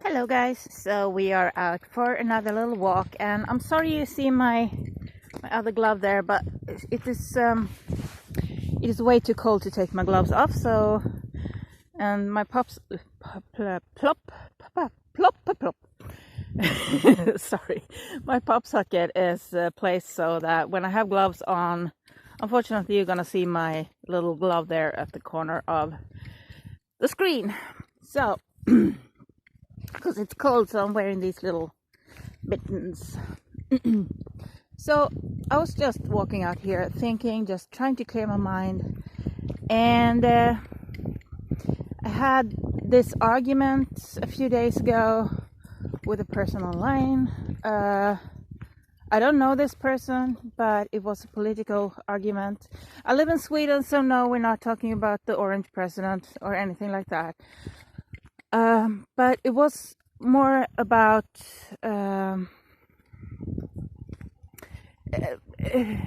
Hello guys, so we are out for another little walk, and I'm sorry you see my other glove there, but it is way too cold to take my gloves off. So and my pops plop plop plop plop sorry, my pop socket is placed so that when I have gloves on, unfortunately you're gonna see my little glove there at the corner of the screen. So because it's cold, so I'm wearing these little mittens. So I was just walking out here thinking, just trying to clear my mind, and I had this argument a few days ago with a person online. I don't know this person, but it was a political argument. I live in Sweden, so no, we're not talking about the orange president or anything like that. But it was more about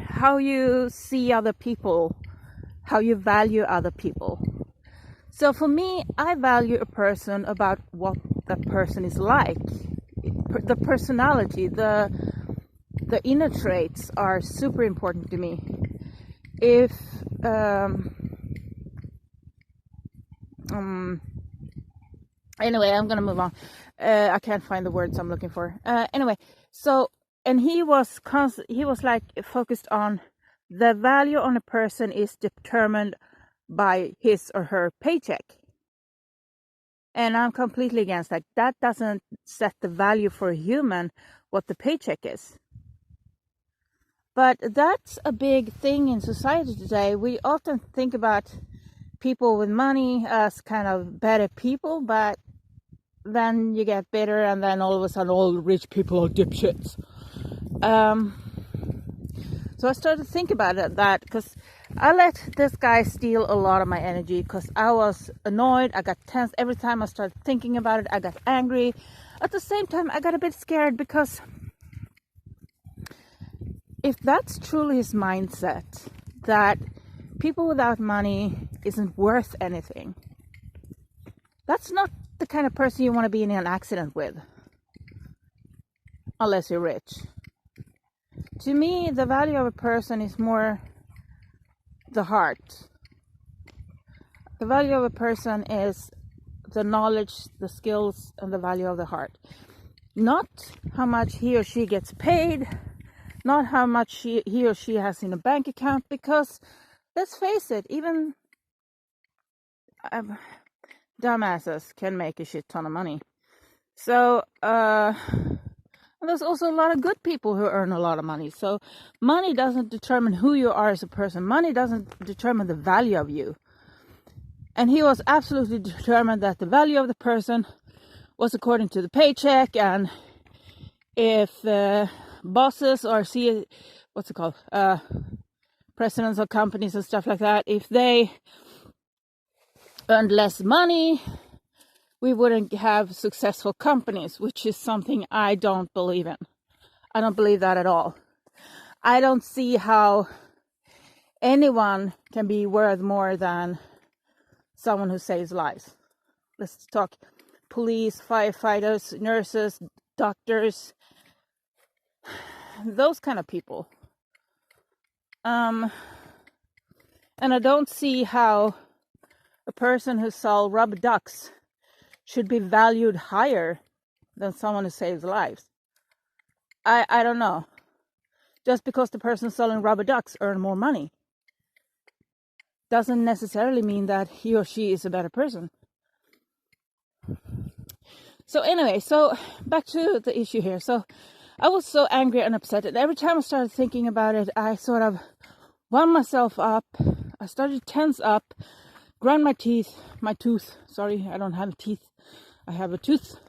how you see other people, how you value other people. So for me, I value a person about what that person is like. The personality, the inner traits are super important to me. If anyway, I'm gonna move on. I can't find the words I'm looking for. Anyway, so and he was like focused on the value on a person is determined by his or her paycheck. And I'm completely against that. That doesn't set the value for a human, what the paycheck is. But that's a big thing in society today. We often think about people with money as kind of better people, but then you get bitter, and then all of a sudden all rich people are dipshits. So I started to think about that because I let this guy steal a lot of my energy because I was annoyed. I got tense every time I started thinking about it. I got angry. At the same time, I got a bit scared because if that's truly his mindset, that people without money isn't worth anything, that's not the kind of person you want to be in an accident with, unless you're rich. To me, the value of a person is more the heart. The value of a person is the knowledge, the skills, and the value of the heart. Not how much he or she gets paid, not how much he or she has in a bank account, because let's face it, even dumbasses can make a shit ton of money. So, there's also a lot of good people who earn a lot of money. So money doesn't determine who you are as a person. Money doesn't determine the value of you. And he was absolutely determined that the value of the person was according to the paycheck. And if bosses or presidents of companies and stuff like that, if they earned less money, we wouldn't have successful companies, which is something I don't believe in. I don't believe that at all. I don't see how anyone can be worth more than someone who saves lives. Let's talk police, firefighters, nurses, doctors, those kind of people. And I don't see how a person who sells rubber ducks should be valued higher than someone who saves lives. I don't know. Just because the person selling rubber ducks earn more money doesn't necessarily mean that he or she is a better person. So anyway, so back to the issue here. So I was so angry and upset, and every time I started thinking about it, I sort of wound myself up. I started to tense up, grind my tooth. Sorry, I don't have teeth. I have a tooth.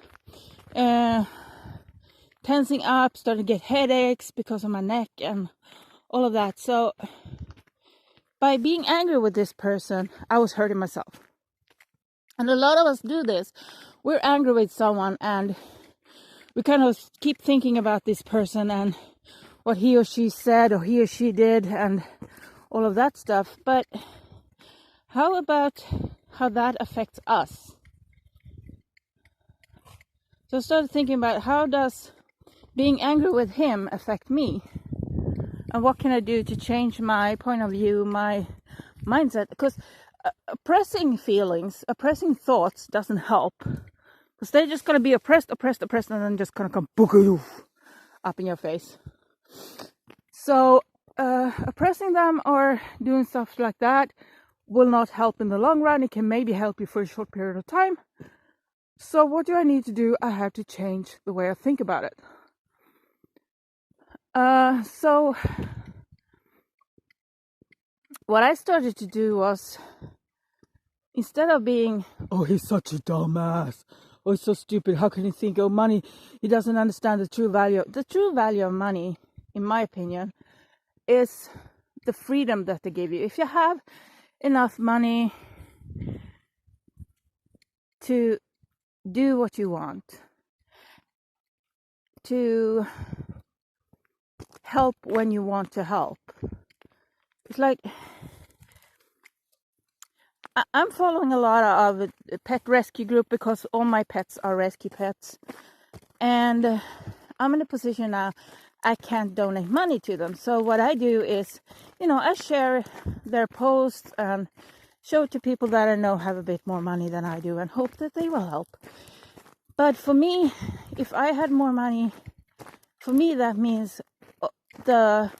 Tensing up, started to get headaches because of my neck and all of that. So by being angry with this person, I was hurting myself. And a lot of us do this. We're angry with someone and we kind of keep thinking about this person and what he or she said or he or she did and all of that stuff. But how about how that affects us? So I started thinking about how does being angry with him affect me? And what can I do to change my point of view, my mindset? Because oppressing feelings, oppressing thoughts doesn't help. Because they're just going to be oppressed, and then just going to come boogoo up in your face. So oppressing them or doing stuff like that will not help in the long run. It can maybe help you for a short period of time. So what do I need to do? I have to change the way I think about it. So what I started to do was, instead of being, oh, he's such a dumbass, oh, he's so stupid, how can he think, oh, money, he doesn't understand the true value. The true value of money, in my opinion, is the freedom that they give you. If you have enough money to do what you want, to help when you want to help. It's like, I'm following a lot of a pet rescue group because all my pets are rescue pets. And I'm in a position now, I can't donate money to them. So what I do is, I share their posts and show it to people that I know have a bit more money than I do and hope that they will help. But for me, if I had more money, for me that means the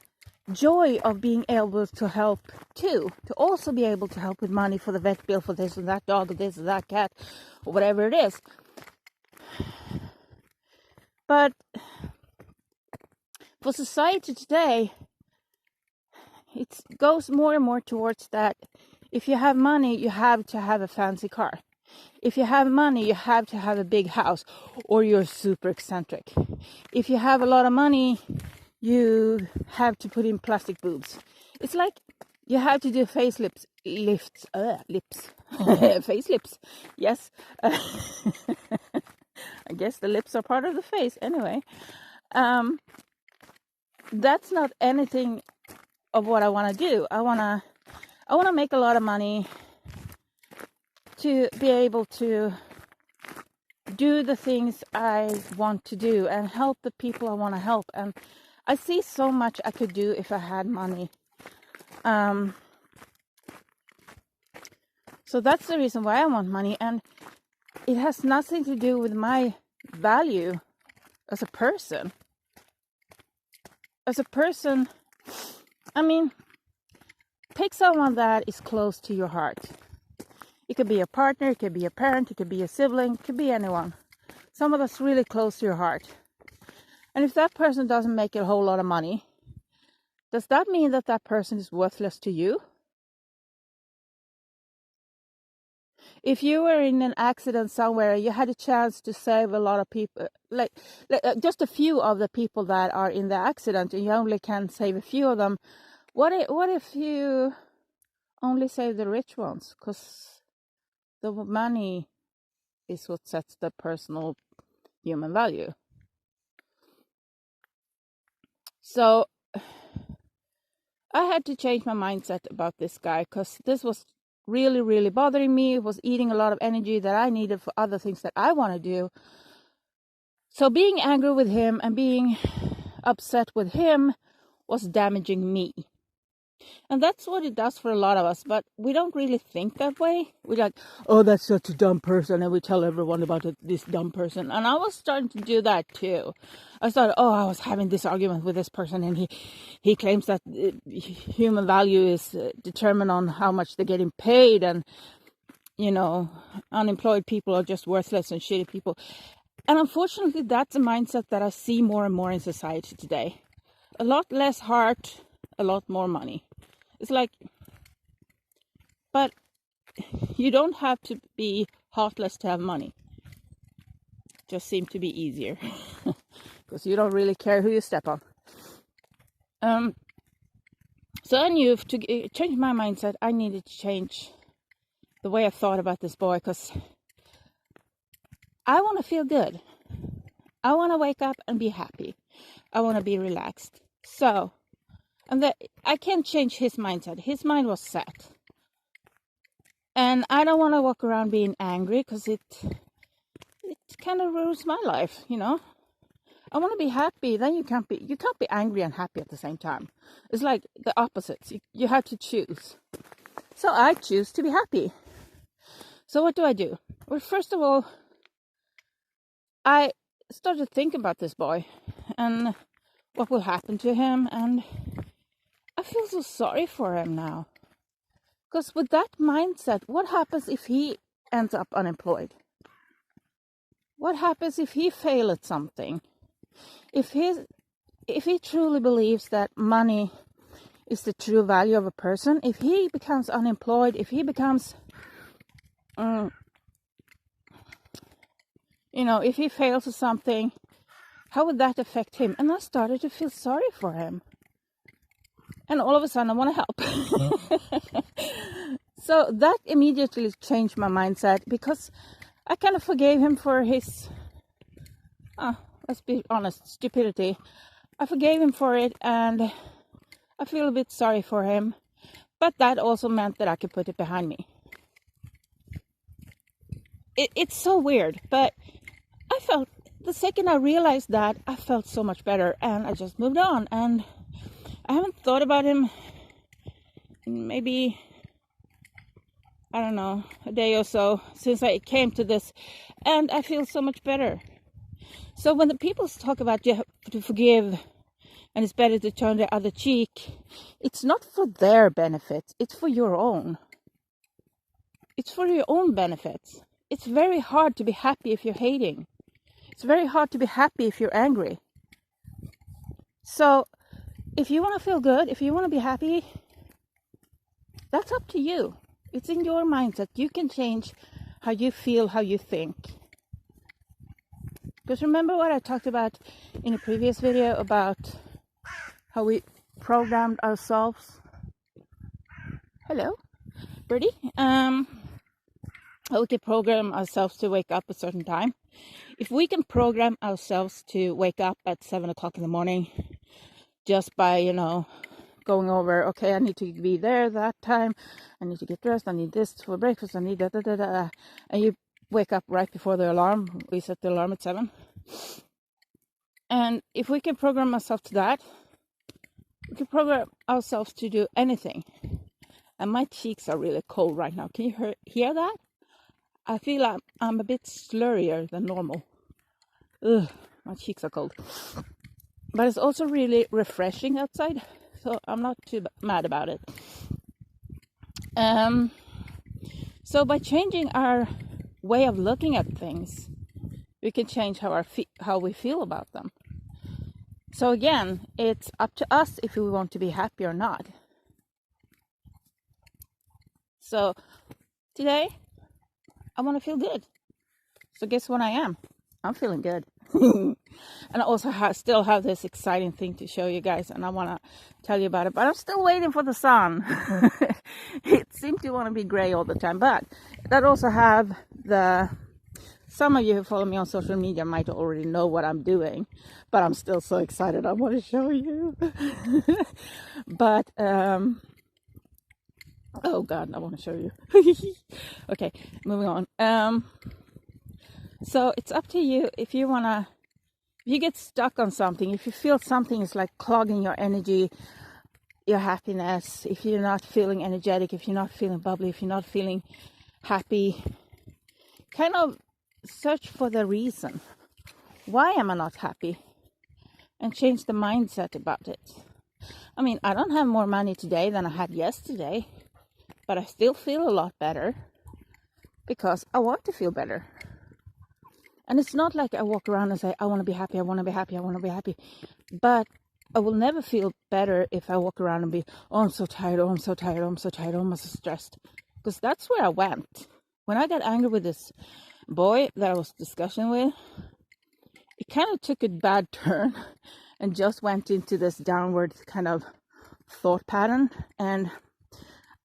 joy of being able to help too, to also be able to help with money for the vet bill, for this and that dog, or this or that cat, or whatever it is. But for society today, it goes more and more towards that if you have money, you have to have a fancy car. If you have money, you have to have a big house, or you're super eccentric. If you have a lot of money, you have to put in plastic boobs. It's like you have to do facelifts, facelifts. Yes. I guess the lips are part of the face anyway. That's not anything of what I want to do. I want to make a lot of money to be able to do the things I want to do and help the people I want to help. And I see so much I could do if I had money. So that's the reason why I want money. And it has nothing to do with my value as a person. As a person, I mean, pick someone that is close to your heart. It could be a partner, it could be a parent, it could be a sibling, it could be anyone. Someone that's really close to your heart. And if that person doesn't make a whole lot of money, does that mean that that person is worthless to you? If you were in an accident somewhere, you had a chance to save a lot of people, like just a few of the people that are in the accident, and you only can save a few of them. What if you only save the rich ones? Because the money is what sets the personal human value. So I had to change my mindset about this guy, because this was really, really bothering me. It was eating a lot of energy that I needed for other things that I want to do. So being angry with him and being upset with him was damaging me. And that's what it does for a lot of us, but we don't really think that way. We're like, oh, that's such a dumb person, and we tell everyone about this dumb person. And I was starting to do that too. I thought, oh, I was having this argument with this person, and he claims that human value is determined on how much they're getting paid, and unemployed people are just worthless and shitty people. And unfortunately, that's a mindset that I see more and more in society today. A lot less heart, a lot more money. It's like, but you don't have to be heartless to have money. Just seems to be easier because you don't really care who you step on. So I knew to change my mindset, I needed to change the way I thought about this boy, because I want to feel good. I want to wake up and be happy. I want to be relaxed. So, and I can't change his mindset. His mind was set. And I don't want to walk around being angry, because it kind of ruins my life, you know. I want to be happy. Then you can't be angry and happy at the same time. It's like the opposites. You have to choose. So I choose to be happy. So what do? Well, first of all, I started to think about this boy and what will happen to him, and I feel so sorry for him now. Because with that mindset, what happens if he ends up unemployed? What happens if he fails at something? If he truly believes that money is the true value of a person, if he becomes unemployed, if he becomes, if he fails at something, how would that affect him? And I started to feel sorry for him. And all of a sudden I want to help. So that immediately changed my mindset, because I kind of forgave him for his, let's be honest, stupidity. I forgave him for it, and I feel a bit sorry for him. But that also meant that I could put it behind me. It's so weird, but I felt, the second I realized that, I felt so much better, and I just moved on. And I haven't thought about him in maybe, I don't know, a day or so since I came to this, and I feel so much better. So when the people talk about you have to forgive and it's better to turn the other cheek, it's not for their benefit, it's for your own. It's for your own benefits. It's very hard to be happy if you're hating. It's very hard to be happy if you're angry. So if you want to feel good, if you want to be happy, that's up to you. It's in your mindset. You can change how you feel, how you think. Because remember what I talked about in a previous video about how we programmed ourselves. Hello, Birdie. How we can program ourselves to wake up at a certain time. If we can program ourselves to wake up at 7 o'clock in the morning, just by, going over, okay, I need to be there that time, I need to get dressed, I need this for breakfast, I need and you wake up right before the alarm. We set the alarm at 7. And if we can program ourselves to that, we can program ourselves to do anything. And my cheeks are really cold right now. Can you hear that? I feel I'm a bit slurrier than normal. Ugh, my cheeks are cold. But it's also really refreshing outside, so I'm not too mad about it. So by changing our way of looking at things, we can change how we feel about them. So again, it's up to us if we want to be happy or not. So today, I want to feel good. So guess what I am? I'm feeling good. And I also still have this exciting thing to show you guys, and I want to tell you about it. But I'm still waiting for the sun. It seems to want to be gray all the time. But that also have some of you who follow me on social media might already know what I'm doing. But I'm still so excited. I want to show you. But, oh God, I want to show you. Okay, moving on. So it's up to you if you get stuck on something, if you feel something is like clogging your energy, your happiness, if you're not feeling energetic, if you're not feeling bubbly, if you're not feeling happy, kind of search for the reason. Why am I not happy? And change the mindset about it. I mean, I don't have more money today than I had yesterday, but I still feel a lot better because I want to feel better. And it's not like I walk around and say, I want to be happy, I want to be happy, I want to be happy. But I will never feel better if I walk around and be, oh, I'm so tired, oh, I'm so tired, oh, I'm so tired, oh, I'm so stressed. Because that's where I went. When I got angry with this boy that I was discussing with, it kind of took a bad turn and just went into this downward kind of thought pattern. And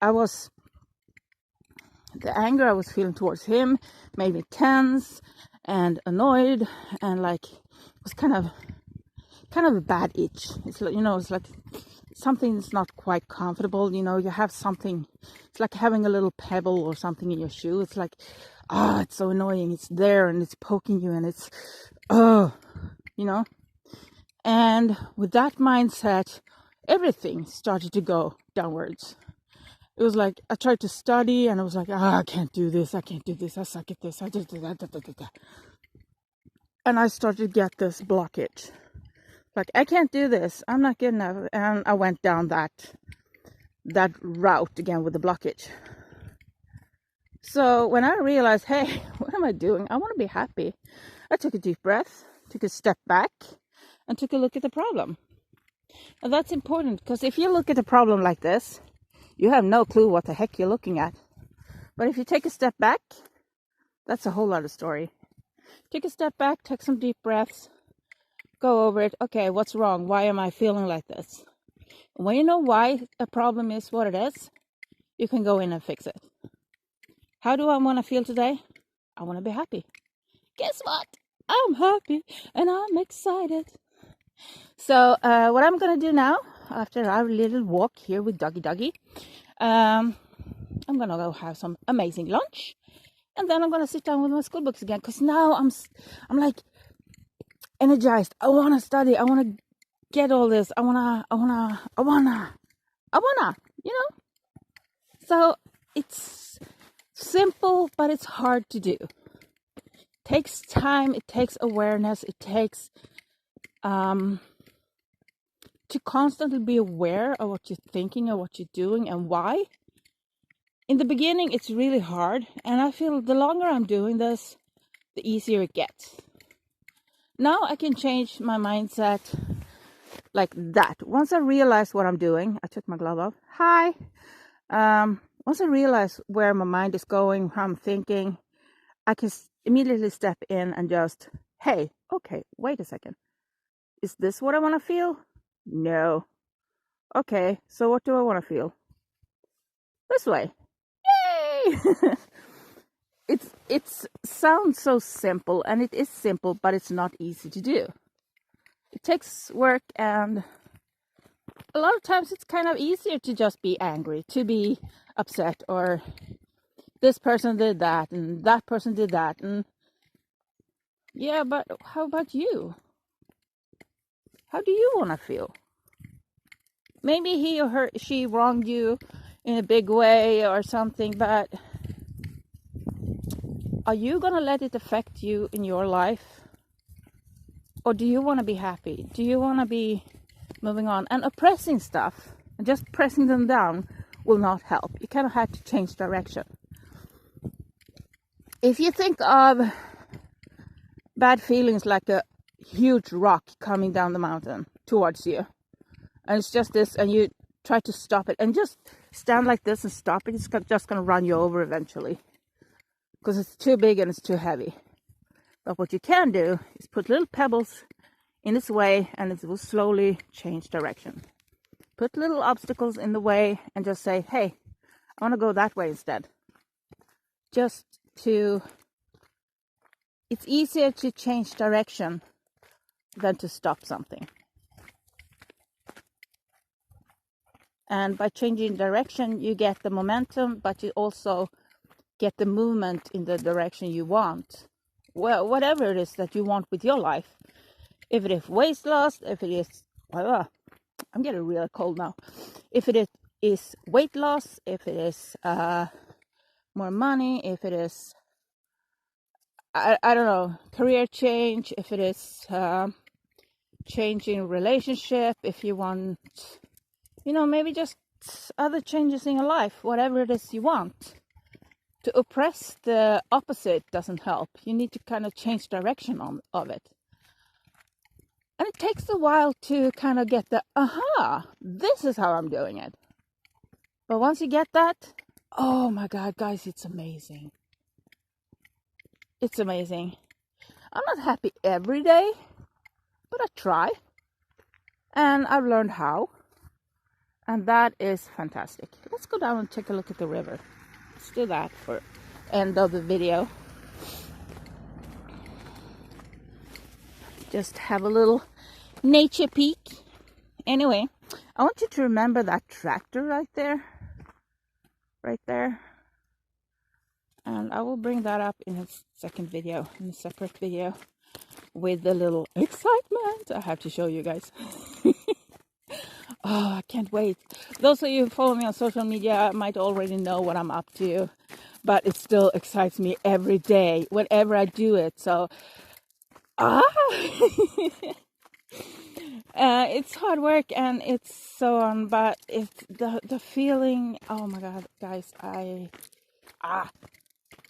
the anger I was feeling towards him made me tense and annoyed, and like was kind of kind of a bad itch. It's like, you know, it's like something that's not quite comfortable. You know, you have something, it's like having a little pebble or something in your shoe. It's like, it's so annoying. It's there and it's poking you and it's, you know. And with that mindset, everything started to go downwards. It was like I tried to study and I was like, I can't do this, I can't do this, I suck at this, I just do that. And I started to get this blockage. Like, I can't do this, I'm not good enough. And I went down that route again with the blockage. So when I realized, hey, what am I doing? I want to be happy. I took a deep breath, took a step back, and took a look at the problem. And that's important, because if you look at the problem like this, you have no clue what the heck you're looking at. But if you take a step back, that's a whole other story. Take a step back, take some deep breaths, go over it. Okay, what's wrong? Why am I feeling like this? When you know why a problem is what it is, you can go in and fix it. How do I want to feel today? I want to be happy. Guess what? I'm happy and I'm excited. So what I'm going to do now, after our little walk here with Doggy, I'm going to go have some amazing lunch. And then I'm going to sit down with my school books again. Because now I'm like energized. I want to study. I want to get all this. I wanna, you know? So it's simple, but it's hard to do. It takes time. It takes awareness. It takes to constantly be aware of what you're thinking and what you're doing and why. In the beginning, it's really hard. And I feel the longer I'm doing this, the easier it gets. Now I can change my mindset like that. Once I realize what I'm doing, I took my glove off. Hi. Once I realize where my mind is going, how I'm thinking, I can immediately step in and just, hey, okay, wait a second. Is this what I want to feel? No. Okay, so what do I want to feel? This way. Yay! It sounds so simple, and it is simple, but it's not easy to do. It takes work, and a lot of times it's kind of easier to just be angry, to be upset, or this person did that, and that person did that, and yeah, but how about you? How do you want to feel? Maybe he or she wronged you in a big way or something, but are you going to let it affect you in your life? Or do you want to be happy? Do you want to be moving on? And oppressing stuff and just pressing them down will not help. You kind of have to change direction. If you think of bad feelings like a huge rock coming down the mountain towards you, and it's just this, and you try to stop it, and just stand like this and stop it, it's just going to run you over eventually, because it's too big and it's too heavy. But what you can do is put little pebbles in its way, and it will slowly change direction. Put little obstacles in the way and just say, hey, I want to go that way instead. It's easier to change direction than to stop something. And by changing direction, you get the momentum, but you also get the movement in the direction you want. Well, whatever it is that you want with your life. If it is weight loss, if it is, I'm getting really cold now. If it is weight loss, if it is more money, if it is, I don't know, career change, if it is changing relationship, if you want, maybe just other changes in your life, whatever it is you want. To oppress the opposite doesn't help. You need to kind of change direction of it. And it takes a while to kind of get the, this is how I'm doing it. But once you get that, oh my God, guys, it's amazing. It's amazing. I'm not happy every day, but I try. And I've learned how. And that is fantastic. Let's go down and take a look at the river. Let's do that for end of the video. Just have a little nature peek. Anyway, I want you to remember that tractor right there. Right there. And I will bring that up in a second video, in a separate video, with the little excitement I have to show you guys. Oh, I can't wait. Those of you who follow me on social media might already know what I'm up to, but it still excites me every day, whenever I do it. So, it's hard work and it's so on, but it's the feeling. Oh my God, guys, and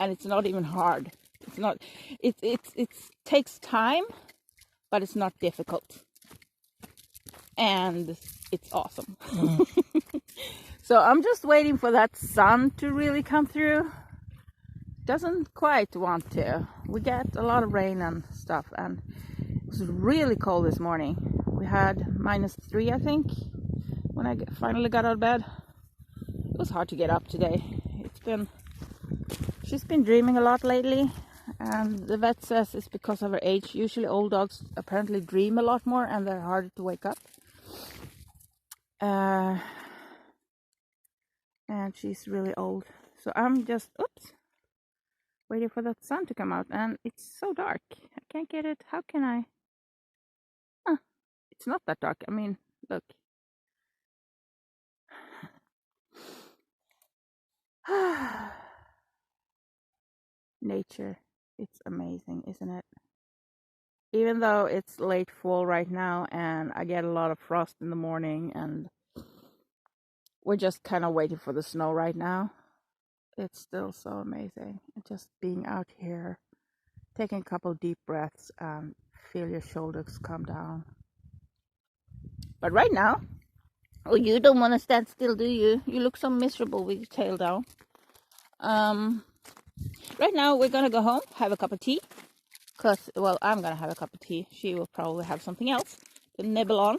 it's not even hard. It's not. It takes time, but it's not difficult, and it's awesome. So I'm just waiting for that sun to really come through. Doesn't quite want to. We get a lot of rain and stuff, and it was really cold this morning. We had -3, I think, when I finally got out of bed. It was hard to get up today. She's been dreaming a lot lately, and the vet says it's because of her age. Usually old dogs apparently dream a lot more and they're harder to wake up. And she's really old. So I'm just, waiting for that sun to come out, and it's so dark. I can't get it. How can I? It's not that dark. I mean, look. Nature, it's amazing, isn't it? Even though it's late fall right now and I get a lot of frost in the morning, and we're just kind of waiting for the snow right now, it's still so amazing. Just being out here, taking a couple deep breaths and feel your shoulders come down. But right now, oh, you don't want to stand still, do you? You look so miserable with your tail down. Right now we're gonna go home, have a cup of tea. Because, well, I'm gonna have a cup of tea. She will probably have something else to nibble on.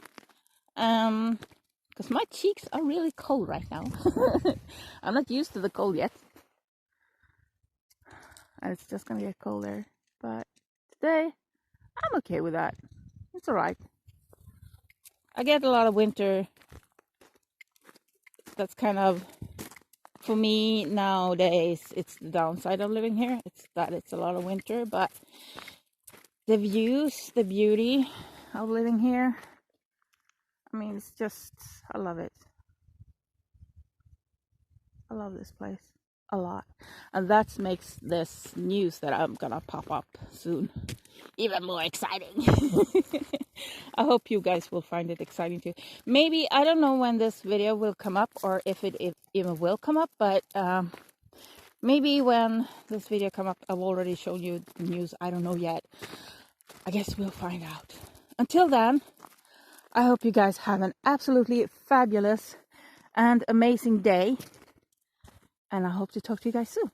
Because my cheeks are really cold right now. I'm not used to the cold yet. And it's just gonna get colder. But today, I'm okay with that. It's alright. I get a lot of winter. That's kind of, for me nowadays, it's the downside of living here. It's that it's a lot of winter, but the views, the beauty of living here, I mean, it's just, I love it. I love this place a lot. And that makes this news that I'm gonna pop up soon even more exciting. I hope you guys will find it exciting too. Maybe, I don't know when this video will come up or if it even will come up, but maybe when this video come up, I've already shown you the news. I don't know yet. I guess we'll find out. Until then, I hope you guys have an absolutely fabulous and amazing day. And I hope to talk to you guys soon.